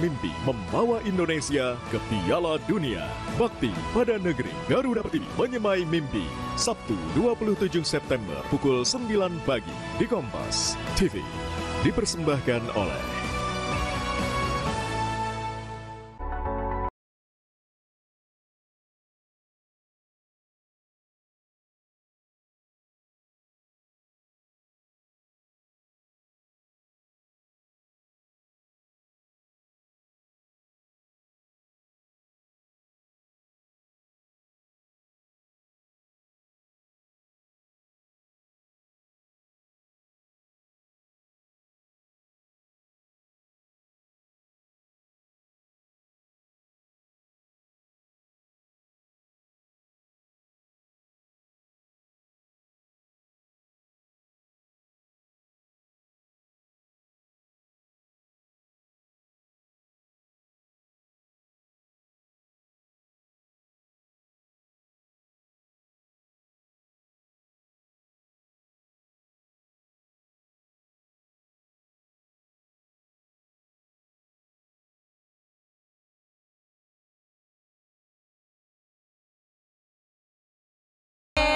mimpi membawa Indonesia ke Piala Dunia. Bakti pada negeri, Garuda Pertiwi menyemai mimpi. Sabtu 27 September pukul 9 pagi di Kompas TV. Dipersembahkan oleh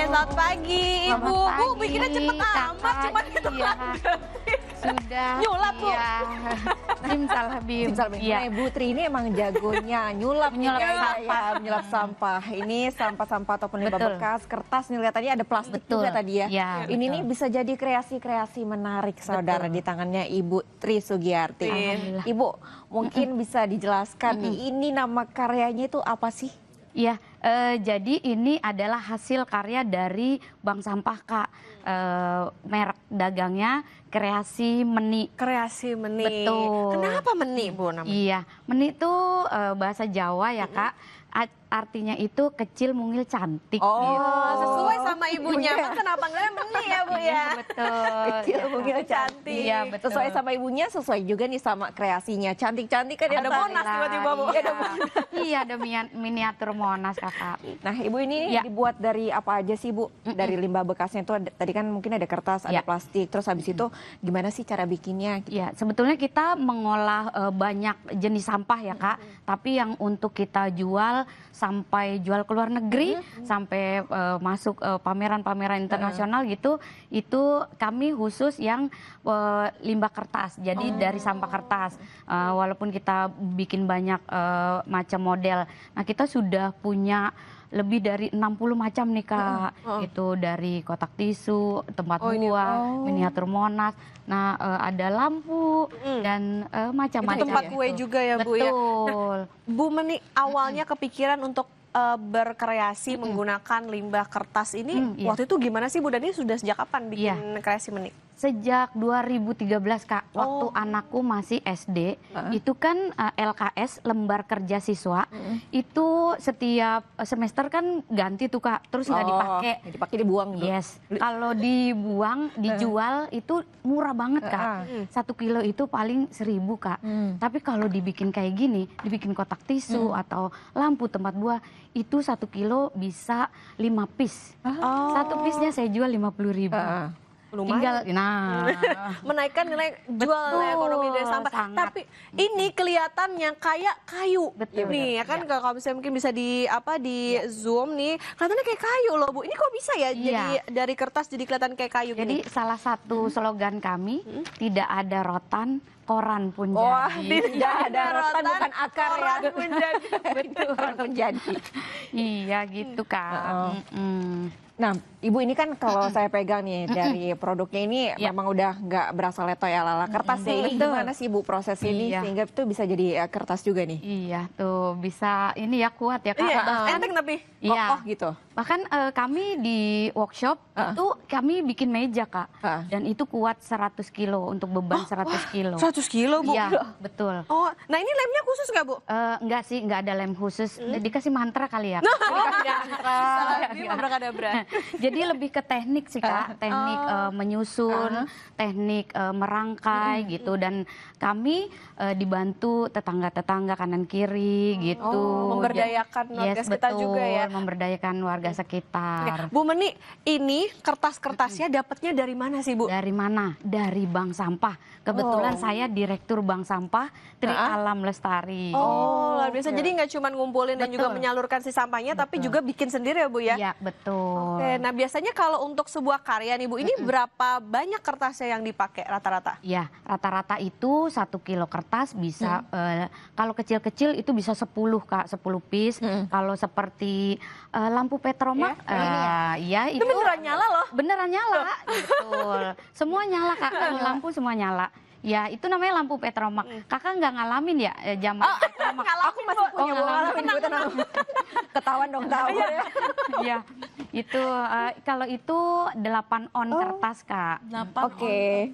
Selamat pagi, Ibu. Selamat pagi, Bu, bikinnya cepet amat, cuma itu iya. Sudah. Nyulap, Bu. Iya. Simsalabim. Iya. Ibu Tri ini emang jagonya nyulap sampah. menyulap sampah. Ini sampah-sampah ataupun limbah Betul. bekas, kertas nih lihat tadi ada plastik Betul. juga tadi ya. Iya, Ini betul. nih bisa jadi kreasi-kreasi menarik saudara di tangannya Ibu Tri Sugiyarti. Alhamdulillah. Ibu, mungkin bisa dijelaskan nih ini nama karyanya itu apa sih? Iya, jadi ini adalah hasil karya dari Bank Sampah, Kak. Merek dagangnya Kreasi Meni. Kreasi Meni. Betul. Kenapa Meni, Bu, namanya? Iya, Meni itu bahasa Jawa ya, Kak. Artinya itu kecil, mungil, cantik. Oh, gitu. Sesuai sama ibunya. Kenapa panggilnya Meni ya, Bu, ya? Iya, betul. Kecil, mungil, Cantik. Iya, betul. Sesuai sama ibunya, sesuai juga nih sama kreasinya. Cantik-cantik kan ya. Ada Monas tiba-tiba, Bu. Iya, iya, ada miniatur Monas, Kakak. Nah, Ibu ini Ya. dibuat dari apa aja sih, Bu? Dari limbah bekasnya itu tadi kan mungkin ada kertas, ada Ya. plastik. Terus habis itu gimana sih cara bikinnya? Ya, sebetulnya kita mengolah banyak jenis sampah ya, Kak. Tapi yang untuk kita jual sampai jual ke luar negeri, sampai masuk pameran-pameran internasional gitu, itu kami khusus yang limbah kertas. Jadi dari sampah kertas, walaupun kita bikin banyak macam model. Nah, kita sudah punya lebih dari 60 macam nih, Kak. Itu dari kotak tisu, tempat buang, miniatur Monas. Nah, ada lampu dan macam-macam. Itu tempat ya. kue juga ya, Bu, ya? Betul. Bu Meni awalnya kepikiran untuk berkreasi menggunakan limbah kertas ini. Iya. Waktu itu gimana sih, Bu? Dan ini sudah sejak kapan bikin kreasi Meni? Sejak 2013, Kak, waktu anakku masih SD, itu kan LKS, lembar kerja siswa, itu setiap semester kan ganti tuh, Kak, terus nggak dipakai. Dipakai dibuang gitu. Yes, kalau dibuang, dijual itu murah banget, Kak. 1 kilo itu paling 1.000, Kak. Tapi kalau dibikin kayak gini, dibikin kotak tisu atau lampu tempat buah, itu 1 kilo bisa 5 piece. Satu piece-nya saya jual 50.000. Lumayan. Tinggal, nah, Menaikkan nilai jual ekonomi dari sampah. sangat. Tapi ini kelihatannya kayak kayu. Betul, Nih ya kan kalau misalnya mungkin bisa di zoom nih, kelihatannya kayak kayu loh, Bu. Ini kok bisa ya jadi dari kertas jadi kelihatan kayak kayu Jadi gini? salah satu slogan kami, tidak ada rotan, koran pun Wah, jadi. Tidak ada rotan, bukan akar ya. koran pun jadi. Betul. Koran pun jadi. Iya gitu, Kak. Nah, Ibu ini kan kalau saya pegang nih dari produknya ini memang udah nggak berasa letoy ala-ala kertas ya. Ini Betul. gimana sih Bu proses ini Iya. sehingga itu bisa jadi kertas juga nih? Iya, tuh bisa ini ya kuat ya, Kak. Iya, Bahkan- enteng tapi. Iya. Kokoh gitu. Bahkan kami di workshop itu kami bikin meja, Kak. Dan itu kuat 100 kilo untuk beban 100 kilo. 100 kilo, Bu. Iya, betul. Oh, nah ini lemnya khusus nggak, Bu? Enggak sih, enggak ada lem khusus. Dikasih mantra kali ya. Salah Bim, abrakadabra. Jadi lebih ke teknik sih, Kak, teknik menyusun, teknik merangkai gitu, dan kami dibantu tetangga-tetangga kanan kiri gitu. Memberdayakan warga Yes, sekitar betul, juga ya. memberdayakan warga warga sekitar. Bu Meni, ini kertas-kertasnya dapatnya dari mana sih, Bu? Dari mana? Dari bank sampah. Kebetulan saya direktur bank sampah Tri Alam Lestari. Oh, luar biasa. Jadi nggak cuma ngumpulin dan juga Betul. menyalurkan si sampahnya, tapi juga bikin sendiri ya, Bu ya? Iya, betul. Oke, nah biasanya kalau untuk sebuah karya nih Bu, ini berapa banyak kertasnya yang dipakai rata-rata? Ya, rata-rata itu 1 kilo kertas bisa, kalau kecil-kecil itu bisa 10 Kak, 10 piece. Kalau seperti lampu petromak, ya Itu itu beneran nyala loh. beneran nyala, betul. Semua nyala Kak, kalau lampu semua nyala. Ya, itu namanya lampu petromak. Kakak nggak ngalamin ya zaman petromak? Aku masih punya pengalaman Bu, tenang. Ketahuan dong tahu ya. Ya, itu kalau itu 8 on kertas Kak. 8 Oke.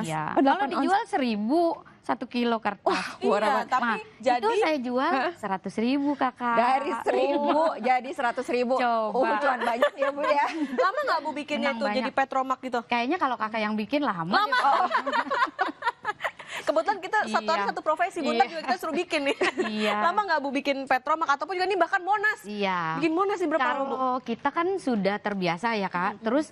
Iya. 8 Kalau ons. dijual 1.000 1 kilo kertas. Iya, tapi jadi itu saya jual 100.000 Kakak. Dari 1.000 jadi 100.000. Coba. Cuan banyak ya Bu ya. lama nggak Bu bikinnya Menang tuh banyak. jadi petromak gitu? Kayaknya kalau Kakak yang bikin lama. gitu. Kebetulan kita satu orang Iya. satu profesi, Bu. Iya. Ntar juga kita suruh bikin nih. Iya. Lama nggak Bu bikin petromak ataupun juga nih bahkan Monas? Iya. Bikin Monas sih berapa lama, Bu? Kalau kita kan sudah terbiasa ya Kak. Terus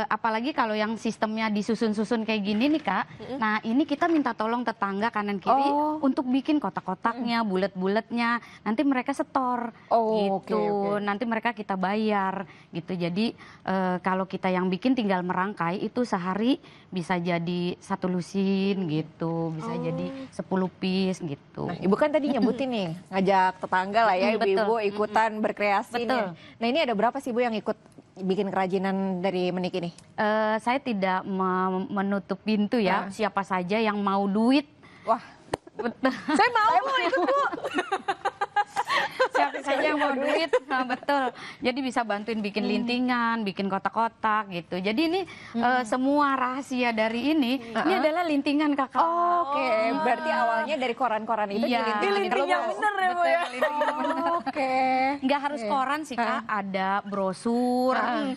apalagi kalau yang sistemnya disusun-susun kayak gini nih Kak. Nah ini kita minta tolong tetangga kanan kiri untuk bikin kotak-kotaknya, bulet-buletnya. Nanti mereka setor Oh, gitu. oke. Nanti mereka kita bayar gitu. Jadi kalau kita yang bikin tinggal merangkai itu sehari bisa jadi 1 lusin gitu. Bisa jadi 10 piece gitu. Nah, Ibu kan tadi nyebutin nih, ngajak tetangga lah ya, ibu-ibu Betul. ikutan berkreasi Betul. nih. Nah, ini ada berapa sih Bu yang ikut bikin kerajinan dari Menik ini? Saya tidak menutup pintu ya. Siapa saja yang mau duit. Wah, Betul. Saya mau ikut, Bu. Siapa saja yang mau duit, nah, betul. Jadi bisa bantuin bikin lintingan, bikin kotak-kotak gitu. Jadi ini semua rahasia dari ini adalah lintingan Kakak. oke. Berarti awalnya dari koran-koran itu Iya. Dilinting yang bener ya, Bu ya? Oke. Nggak harus koran sih Kak, ada brosur,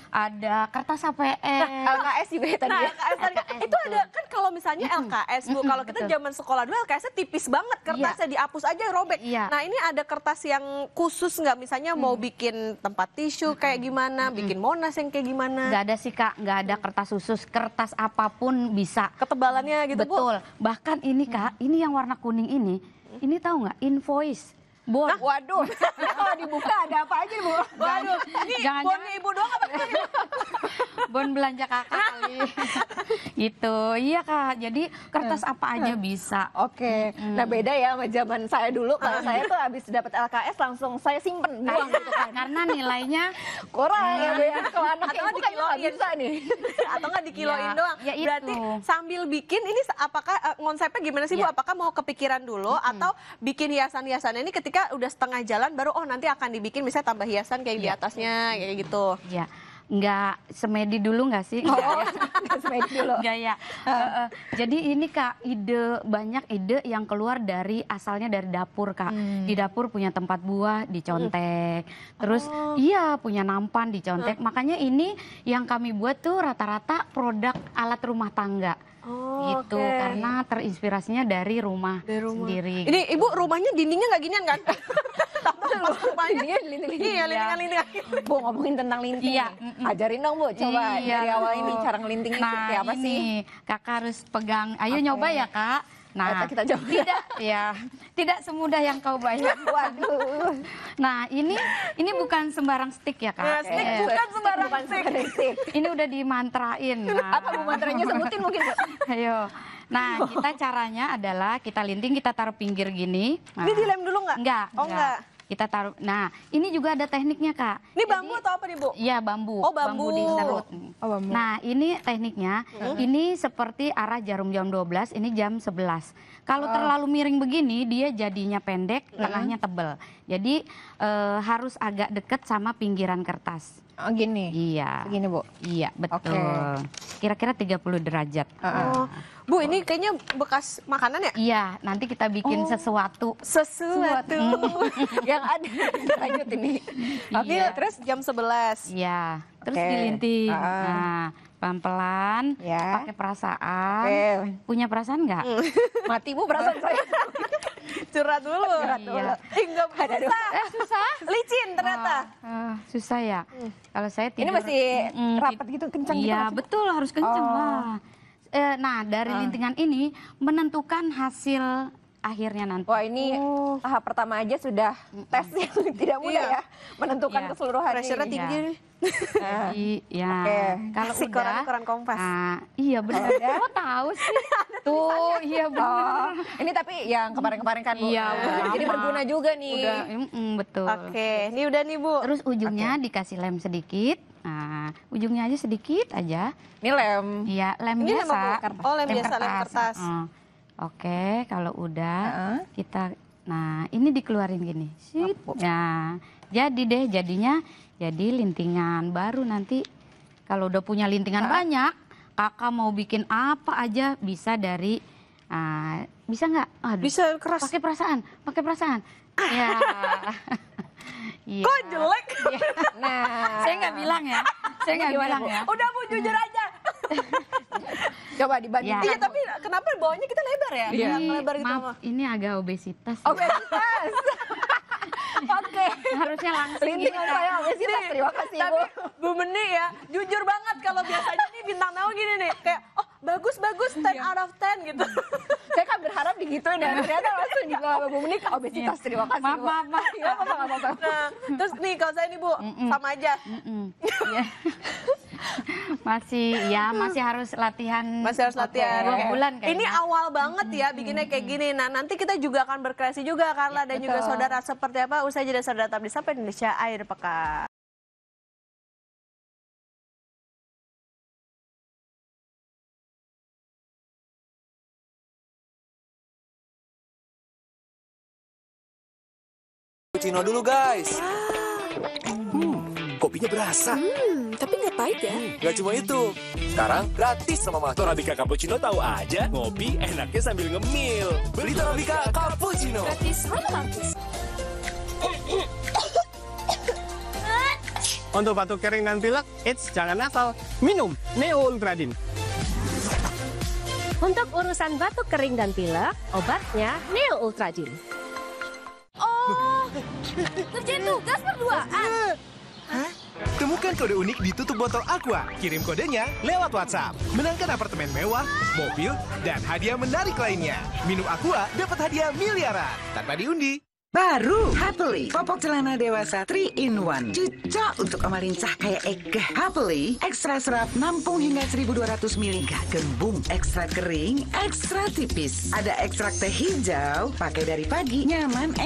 ada kertas APR. LKS juga ya tadi Nah, ya? LKS tadi, itu ada kan kalau misalnya LKS Bu, kalau kita zaman sekolah dulu LKS-nya tipis banget, kertasnya dihapus aja robek. Iya. Nah ini ada kertas yang khusus nggak, misalnya mau bikin tempat tisu kayak gimana, bikin Monas yang kayak gimana, Nggak ada sih Kak, nggak ada kertas khusus, kertas apapun bisa. ketebalannya gitu Bu? Betul. Bahkan ini Kak, ini yang warna kuning ini tahu nggak? Invoice. Bon. Waduh, ini kalau dibuka ada apa aja Bu? Waduh, ini Jangan-jangan- bonnya Ibu doang apa ini? Bon belanja Kakak kali. Gitu. Iya Kak. Jadi kertas apa aja bisa. Oke, nah beda ya sama zaman saya dulu. Kalau saya tuh habis dapat LKS langsung saya simpen buang gitu kan. Karena nilainya Kurang ya Bu ya. Kalau anak Atau ibu nggak kayaknya nggak dikiloin. bisa nih. Atau nggak dikiloin Ya, doang? ya itu. Berarti sambil bikin ini apakah konsepnya gimana sih Bu? Ya. Apakah mau kepikiran dulu atau bikin hiasan-hiasannya ini ketika udah setengah jalan baru nanti akan dibikin misalnya tambah hiasan kayak di atasnya kayak gitu. ya nggak semedi dulu nggak sih? Nggak semedi dulu. Nggak ya. Jadi ini Kak, banyak ide yang keluar dari asalnya dari dapur Kak. Di dapur punya tempat buah dicontek. Terus iya punya nampan dicontek. Makanya ini yang kami buat tuh rata-rata produk alat rumah tangga. Gitu, oke. karena terinspirasinya dari rumah, Dari rumah. sendiri. Ini Ibu rumahnya dindingnya nggak ginian kan? Pas rumahnya Dia linting-linting. iya lintingan-lintingan. Bu ngomongin tentang linting. Iya, nih. Ajarin dong Bu, coba Iya, dari awal betul. ini cara ngelintingnya seperti apa ini, sih? Kakak harus pegang. Ayo nyoba ya Kak. Nah, Kita coba. tidak semudah yang kau bayang. Waduh. Nah, ini bukan sembarang stick ya Kak. Nah, stick Eh, bukan sembarang Bukan stick. sembarang stick. Ini udah dimantrain. Nah, Apa Bu mantranya sebutin mungkin Bu? ayo. Nah, kita caranya adalah kita linting, kita taruh pinggir gini. Nah, Ini dilem dulu nggak? Enggak. Oh enggak. Kita taruh. Nah, ini juga ada tekniknya Kak. Ini bambu atau apa nih Bu? Iya, bambu. Oh, bambu. diserut. Oh, bambu. Nah, ini tekniknya. Ini seperti arah jarum jam 12, ini jam 11. Kalau terlalu miring begini, dia jadinya pendek, tengahnya tebal. Jadi harus agak deket sama pinggiran kertas. Oh gini. Iya. Gini Bu. Iya, betul. Oke. Kira-kira 30 derajat. Oh. Bu, ini kayaknya bekas makanan ya? Iya, nanti kita bikin sesuatu. Sesuatu. Yang ada. Lanjut ini. Oke, Iya. terus jam 11. Iya, terus Oke. dilinting. Ah. Nah, pelan-pelan, Ya. pakai perasaan. Oke. Punya perasaan nggak? Mati Bu perasaan saya. Curhat dulu. Iya. Enggak susah. Susah? Licin ternyata. Susah ya. Kalau saya Ini tidur masih rapat gitu, kencang gitu. Iya, betul, harus kencang lah. Nah, dari lintingan ini menentukan hasil akhirnya nanti. Wah, ini tahap pertama aja sudah tes yang tidak mudah ya. Menentukan keseluruhan Pressure-nya ini. tinggi nih. Jadi, ya. Kalau Si udah koran Kompas. iya benar. Kok tahu sih? Tuh, iya benar. Ini tapi yang kemarin-kemarin kan Bu. Iya, Jadi sama. berguna juga nih. Udah, betul. Oke, ini udah nih Bu. Terus ujungnya dikasih lem sedikit. Nah, ujungnya aja sedikit aja. Ini lem. Iya, lem Ini lem biasa. apa, Bu? Oh, lem biasa, lem kertas. Oke, kalau udah kita, nah ini dikeluarin gini. Sip. Nah, jadinya jadi lintingan baru nanti. Kalau udah punya lintingan banyak, kakak mau bikin apa aja bisa dari, bisa nggak? Aduh, Bisa keras. pakai perasaan. Ya. Iya. Kok jelek? Nah, Saya nggak bilang ya. Saya nggak Gimana, bilang Bu? ya. Udah Bu, jujur aja. coba dibandingkan. Iya, tapi kenapa bawahnya kita lebar ya? Iya, Yang lebar gitu maaf, mah. ini agak obesitas. Obesitas. Oke. Harusnya langsung Lintingan gitu. saya obesitas. Terima kasih Bu. Tapi Bu Meni ya, jujur banget kalau biasanya nih bintang tamu gini nih, kayak oh bagus 10 out of 10 gitu. Saya kan berharap digituin dan ternyata langsung di bawah Bu Meni ke obesitas. Terima kasih Bu. Maaf. Nggak apa-apa. Nah, terus nih kalau saya nih Bu, sama aja. Iya. masih harus latihan. Masih harus latihan. 2 Oke. bulan kayaknya. Ini awal banget ya bikinnya kayak gini. Nah, nanti kita juga akan berkreasi juga Carla dan juga saudara seperti apa usai jeda saudara tetap di Sapa Indonesia Akhir Pekan. Cappuccino dulu guys. Kopinya berasa. Tapi nggak pahit ya? Gak cuma itu. Sekarang gratis sama Mas. Torabika Cappuccino tahu aja. Ngopi enaknya sambil ngemil. Beli Torabika Cappuccino. Gratis romantis. Untuk batuk kering dan pilek, jangan asal minum Neo Ultradin. Untuk urusan batuk kering dan pilek, obatnya Neo Ultradin. Kerjain tugas berduaan. Temukan kode unik di tutup botol Aqua. Kirim kodenya lewat WhatsApp. Menangkan apartemen mewah, mobil, dan hadiah menarik lainnya. Minum Aqua dapat hadiah miliaran tanpa diundi. Baru Happily popok celana dewasa 3-in-1 cocok untuk oma lincah kayak Ega. Happily ekstra serap nampung hingga 1200 mg, gembung ekstra kering, ekstra tipis. Ada ekstrak teh hijau, pakai dari pagi, nyaman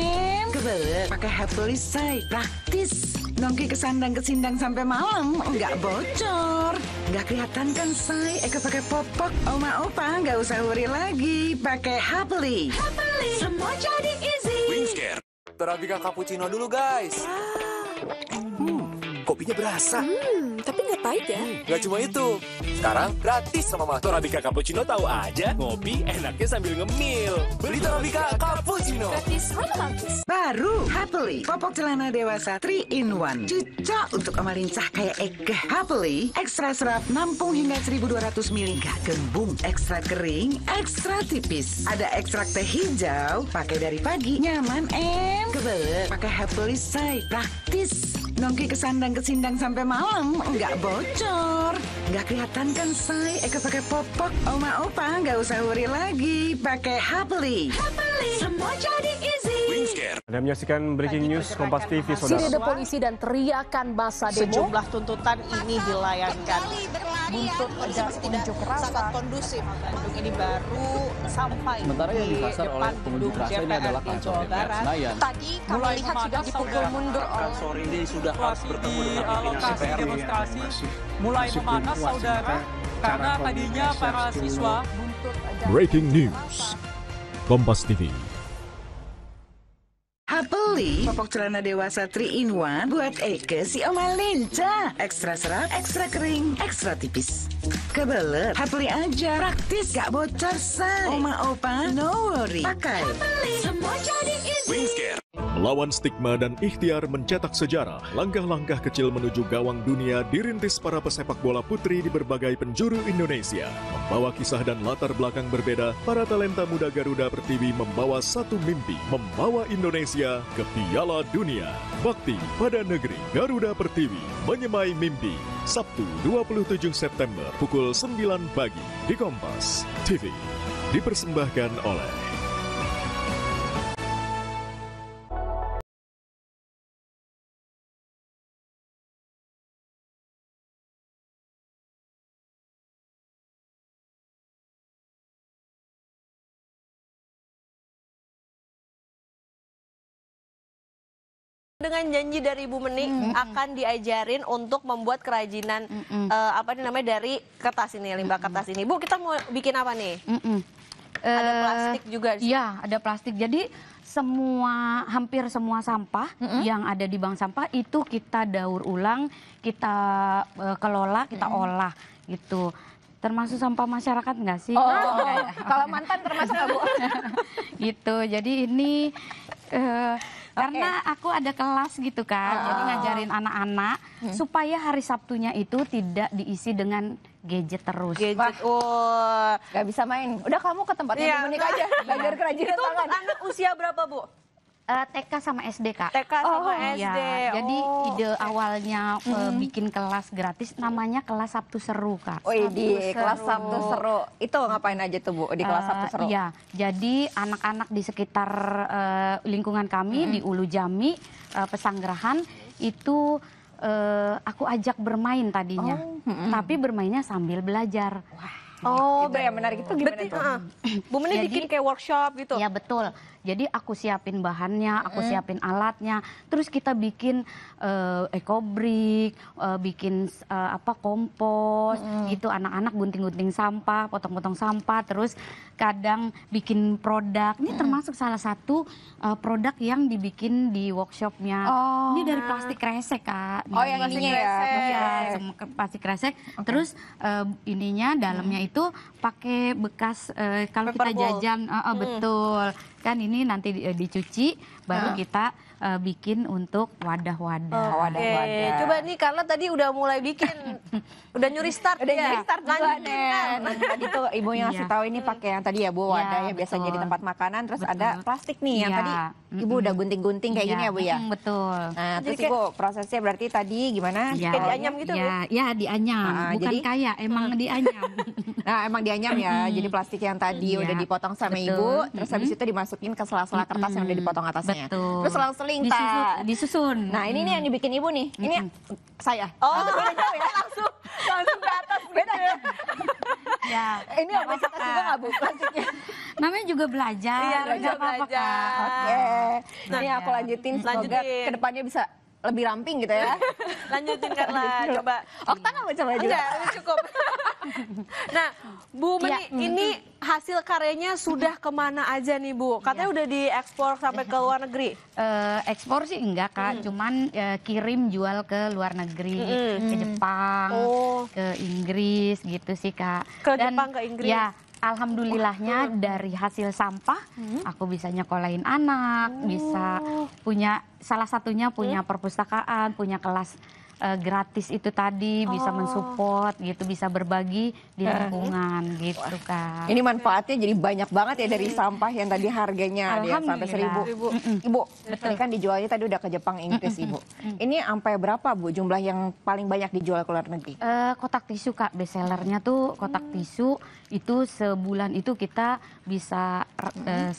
kebelet. Pakai Happily say, praktis. Nongki kesandang-kesindang sampai malam, nggak bocor. Nggak kelihatan kan say, Ega pakai popok. Oma opa nggak usah worry lagi, pakai Happily. Happily, semua jadi easy. Wingscare. Torabika Cappuccino dulu guys. Kopinya berasa. Tapi nggak pahit ya? Gak cuma itu. Sekarang gratis sama Mas. Torabika Cappuccino tahu aja. Ngopi enaknya sambil ngemil. Beli Torabika Cappuccino. Gratis romantis. Baru Happily popok celana dewasa 3-in-1 cocok untuk oma lincah kayak Ega. Happily ekstra serap nampung hingga 1200 mg, gembung ekstra kering, ekstra tipis. Ada ekstrak teh hijau, pakai dari pagi, nyaman kebelet. Pakai Happily say, praktis. Nongki kesandang-kesindang sampai malam, nggak bocor. Nggak kelihatan kan say, Eka pakai popok. Oma opa nggak usah worry lagi, pakai Happily. Happily, semua jadi easy. Wingscare. Anda menyaksikan Breaking News Kompas TV, saudara. Sirine polisi dan teriakan massa demo. Sejumlah tuntutan ini dilayangkan. Buntut unjuk rasa sangat kondusif. Gedung ini baru sampai di depan gedung DPRD Jawa Barat. Tadi kami lihat sudah dipukul mundur oleh sore ini sudah harus bertemu dengan lokasi demonstrasi mulai memanas saudara karena tadinya para siswa Breaking News. Kompas TV. Happily popok celana dewasa 3-in-1 buat Eke si oma lincah. Ekstra serap, ekstra kering, ekstra tipis. Kebelet, Happily aja. Praktis, gak bocor say. Oma opa, no worry. Pakai. Semua jadi easy. Wingscare. Melawan stigma dan ikhtiar mencetak sejarah, langkah-langkah kecil menuju gawang dunia dirintis para pesepak bola putri di berbagai penjuru Indonesia. Membawa kisah dan latar belakang berbeda, para talenta muda Garuda Pertiwi membawa satu mimpi, membawa Indonesia ke Piala Dunia. Bakti pada negeri, Garuda Pertiwi menyemai mimpi. Sabtu 27 September pukul 9 pagi di Kompas TV. Dipersembahkan oleh dengan janji dari Ibu Meni akan diajarin untuk membuat kerajinan apa namanya dari kertas ini, limbah kertas ini. Bu, kita mau bikin apa nih? Ada plastik juga. Iya, ada plastik. Jadi hampir semua sampah yang ada di bank sampah itu kita daur ulang, kita kelola, kita olah gitu. Termasuk sampah masyarakat nggak sih? Kalau mantan termasuk nggak, Bu? Gitu. Jadi ini karena aku ada kelas gitu kan, jadi ngajarin anak-anak supaya hari Sabtunya itu tidak diisi dengan gadget terus. Gadget, gak bisa main. Udah kamu ke tempatnya Ibu Nik aja, belajar kerajinan itu tangan. Anak usia berapa, Bu? TK sama SD, Kak. TK sama SD. Ya. Jadi ide awalnya bikin kelas gratis namanya kelas Sabtu Seru, Kak. Oh, di kelas Sabtu Seru. Itu ngapain aja tuh, Bu, di kelas Sabtu Seru? Iya, jadi anak-anak di sekitar lingkungan kami di Ulu Jami, Pesanggerahan itu aku ajak bermain tadinya. Tapi bermainnya sambil belajar. Oh, gitu ya, menarik. Itu gimana tuh? Bu Meni bikin kayak workshop gitu? Ya, betul. Jadi aku siapin bahannya, aku siapin alatnya, terus kita bikin ekobrik, bikin kompos, gitu. Anak-anak gunting-gunting sampah, potong-potong sampah, terus kadang bikin produk. Ini termasuk salah satu produk yang dibikin di workshopnya. Ini dari plastik kresek, Kak. Oh, yang ininya ya? Iya, plastik kresek. Terus ininya, dalamnya itu pakai bekas kalau kita jajan, betul. Kan ini nanti dicuci, baru kita bikin untuk wadah-wadah. Coba nih, karena tadi udah mulai bikin, udah nyuri start ya. Tadi tuh Ibu yang ngasih tahu ini pakai yang tadi ya, Bu, wadah yang biasa jadi tempat makanan, terus ada plastik nih yang tadi Ibu udah gunting-gunting kayak gini ya, Bu ya. Betul. Nah, terus Ibu prosesnya berarti tadi gimana? Kayak dianyam gitu, Bu? Ya, dianyam. Bukan kayak, emang dianyam. Nah, emang dianyam ya. Jadi plastik yang tadi udah dipotong sama Ibu, terus habis itu dimasukin ke sela-sela kertas yang udah dipotong atasnya. Betul. Terus selang-seling disusun. Nah, ini nih yang dibikin Ibu nih. Ini saya. Beda jauh ya? Langsung ke atas. Beda ya? Ya. Ini obesitas juga nggak, Bu, plastiknya? Namanya juga belajar. Iya, belajar. Oke. Nah, ini aku lanjutin. Semoga kedepannya bisa lebih ramping gitu ya. Lanjutin, Carla. Coba. Okta nggak baca baju? Enggak, ini cukup. Nah, Bu Meni, ini hasil karyanya sudah kemana aja nih, Bu? Katanya udah diekspor sampai ke luar negeri. Ekspor sih enggak, Kak. Cuman kirim jual ke luar negeri, ke Jepang, ke Inggris gitu sih, Kak. Ke Jepang, ke Inggris. Ya, alhamdulillahnya dari hasil sampah aku bisa nyekolahin anak, bisa punya salah satunya punya perpustakaan, punya kelas gratis itu tadi, bisa mensupport gitu, bisa berbagi di lingkungan gitu, Kak. Ini manfaatnya jadi banyak banget ya dari sampah yang tadi harganya ada yang sampai 1.000. Ibu, ini kan dijualnya tadi udah ke Jepang, Inggris, Ibu. Ini sampai berapa, Bu, jumlah yang paling banyak dijual ke luar negeri? Kotak tisu, Kak, bestsellernya tuh kotak tisu itu sebulan itu kita bisa 100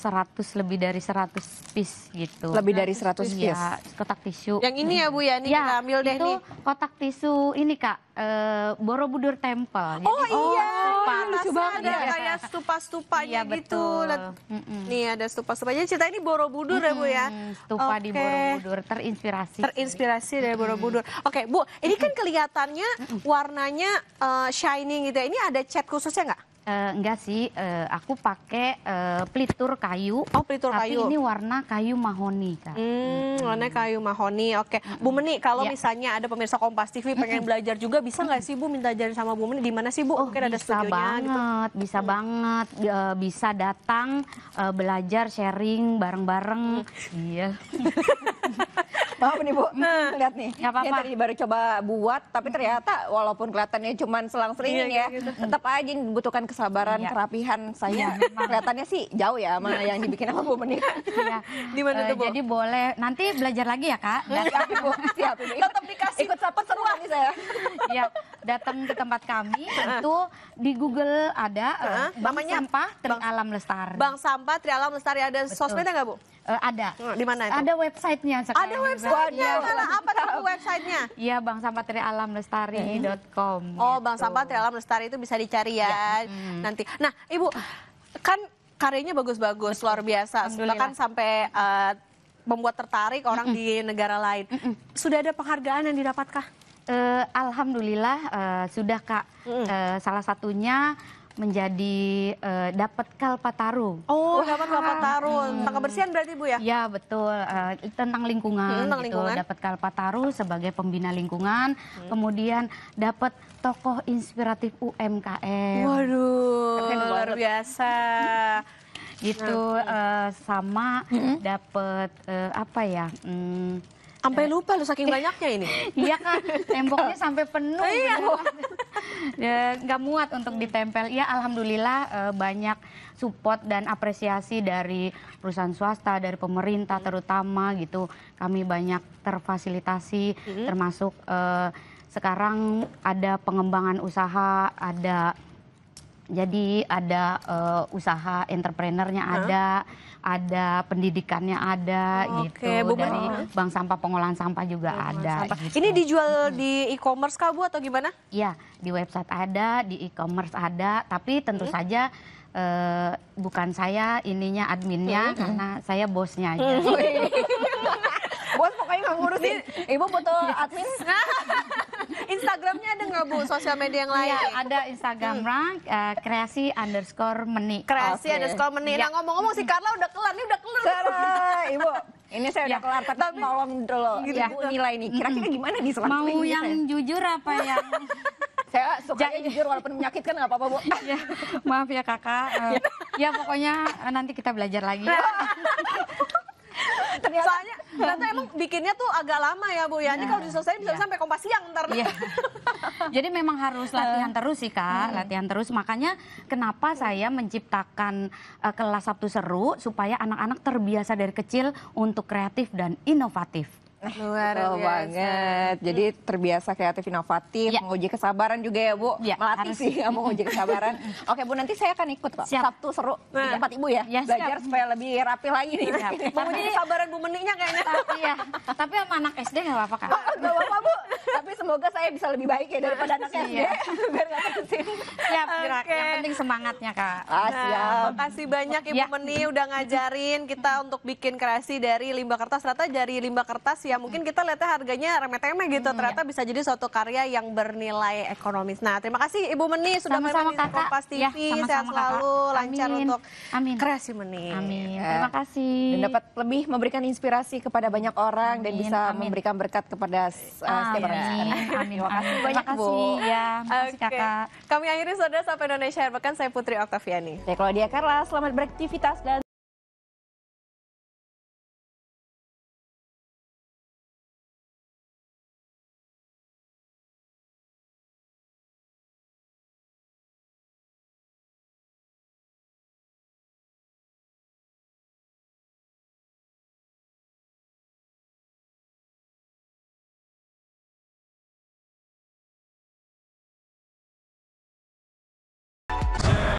lebih dari 100 piece gitu. Lebih dari 100 piece? Ya, kotak tisu. Yang ini ya, Bu ya, nih kita ambil deh nih. Kotak tisu ini, Kak, Borobudur Temple. Jadi, lucu banget ada kayak stupa-stupanya gitu. Nih ada stupa-stupanya. Cerita ini Borobudur ya, Bu ya. Stupa di Borobudur, terinspirasi dari Borobudur. Oke, Bu, ini kan kelihatannya warnanya shining gitu ya. Ini ada cat khususnya nggak? Enggak sih, aku pakai pelitur kayu. Oh, pelitur tapi kayu. Ini warna kayu mahoni, Kak. Warna kayu mahoni. Oke. Bu Meni, kalau misalnya ada pemirsa Kompas TV pengen belajar juga, bisa nggak sih Bu minta ajarin sama Bu Meni? Di mana sih Bu? Mungkin ada studionya gitu. Bisa banget. Bisa datang belajar, sharing bareng-bareng. Iya. Maaf nih Bu, lihat nih. Nggak apa-apa. Yang tadi baru coba buat, tapi ternyata walaupun kelihatannya cuma selang-selingin ya, tetap aja dibutuhkan kesabaran, kerapihan. Saya kelihatannya sih jauh ya sama yang dibikin sama Bu Meni. Iya. Di mana tuh Bu? Jadi boleh nanti belajar lagi ya Kak. Siap Bu, siap. Tetap dikasih. Ikut sapet seruan nih saya. Ya, datang ke tempat kami itu di Google ada Bank Sampah Tri Alam Lestari. Bank Sampah Tri Alam Lestari, ada sosmednya nggak Bu? Ada. Di mana itu? Ada websitenya. Ada websitenya. Apa tuh websitenya? Iya, banksampahtrialamlestari.com. Oh, Bank Sampah Tri Alam Lestari itu bisa dicari ya nanti. Nah, Ibu kan karyanya bagus-bagus, luar biasa. Bahkan sampai membuat tertarik orang di negara lain. Sudah ada penghargaan yang didapatkan? Alhamdulillah sudah Kak. Salah satunya menjadi dapat Kalpataru. Oh, dapat Kalpataru. Tentang kebersihan berarti Bu ya? Ya betul, tentang lingkungan. Tentang lingkungan. Dapat Kalpataru sebagai pembina lingkungan. Kemudian dapat tokoh inspiratif UMKM. Waduh, luar biasa. Gitu, sama dapat apa ya? Sampai lupa lu saking banyaknya ini. Iya kan, temboknya sampai penuh. Iya. Nggak muat untuk ditempel. Ya alhamdulillah banyak support dan apresiasi dari perusahaan swasta, dari pemerintah terutama gitu. Kami banyak terfasilitasi, termasuk sekarang ada pengembangan usaha, ada usaha entrepreneurnya ada pendidikannya ada gitu. Dari Bank Sampah Pengolahan Sampah juga ada. Gitu. Ini dijual di e-commerce kah Bu atau gimana? Iya, di website ada, di e-commerce ada, tapi tentu saja bukan saya ininya adminnya karena saya bosnya aja. Bos pokoknya nggak ngurusin. Ibu butuh admin. Instagramnya ada nggak Bu? Sosial media yang lain? Ya, ada Instagramnya kreasi_meni. Kreasi_meni. Nah ngomong-ngomong si Carla udah kelar, ini udah kelar. Ibu, ini saya udah kelar, tapi tolong dulu Ibu nilai nih. Kira-kira gimana nih selang Mau yang jujur apa yang? Saya suka jujur walaupun menyakitkan nggak apa-apa Bu. Ya, maaf ya Kakak. Ya pokoknya nanti kita belajar lagi. Soalnya ternyata emang bikinnya tuh agak lama ya Bu ya. Ini kalau diselesaikan bisa sampai Kompas siang ntar. Iya. Jadi memang harus latihan terus sih Kak, latihan terus. Makanya kenapa saya menciptakan kelas Sabtu Seru supaya anak-anak terbiasa dari kecil untuk kreatif dan inovatif. Luar biasa banget. Jadi terbiasa kreatif, inovatif, menguji kesabaran juga ya Bu. Melatih sih menguji kesabaran. Oke Bu, nanti saya akan ikut kok. Sabtu Seru di tempat Ibu ya. Belajar supaya lebih rapi lagi nih. Menguji kesabaran Bu Meninya kayaknya. Tapi sama anak SD nggak apa-apa Kak. Nggak apa-apa Bu. Tapi semoga saya bisa lebih baik ya daripada anak SD. Biar nggak terusin. Siap, yang penting semangatnya Kak. Siap. Makasih banyak Ibu Meni udah ngajarin kita untuk bikin kreasi dari limbah kertas. Ternyata dari limbah kertas ya mungkin kita lihatnya harganya remeh-temeh gitu, ternyata bisa jadi suatu karya yang bernilai ekonomis. Nah, terima kasih Ibu Meni sudah main di Kompas TV. Sehat selalu, lancar untuk kreasi Meni. Amin. Terima kasih. Dan dapat lebih memberikan inspirasi kepada banyak orang dan bisa memberikan berkat kepada setiap orang. Amin. Terima kasih banyak Bu. Ya, makasih Kakak. Kami akhiri Saudara Sampai Indonesia Akhir Pekan, saya Putri Oktaviani. Saya Claudia Carla, selamat beraktivitas dan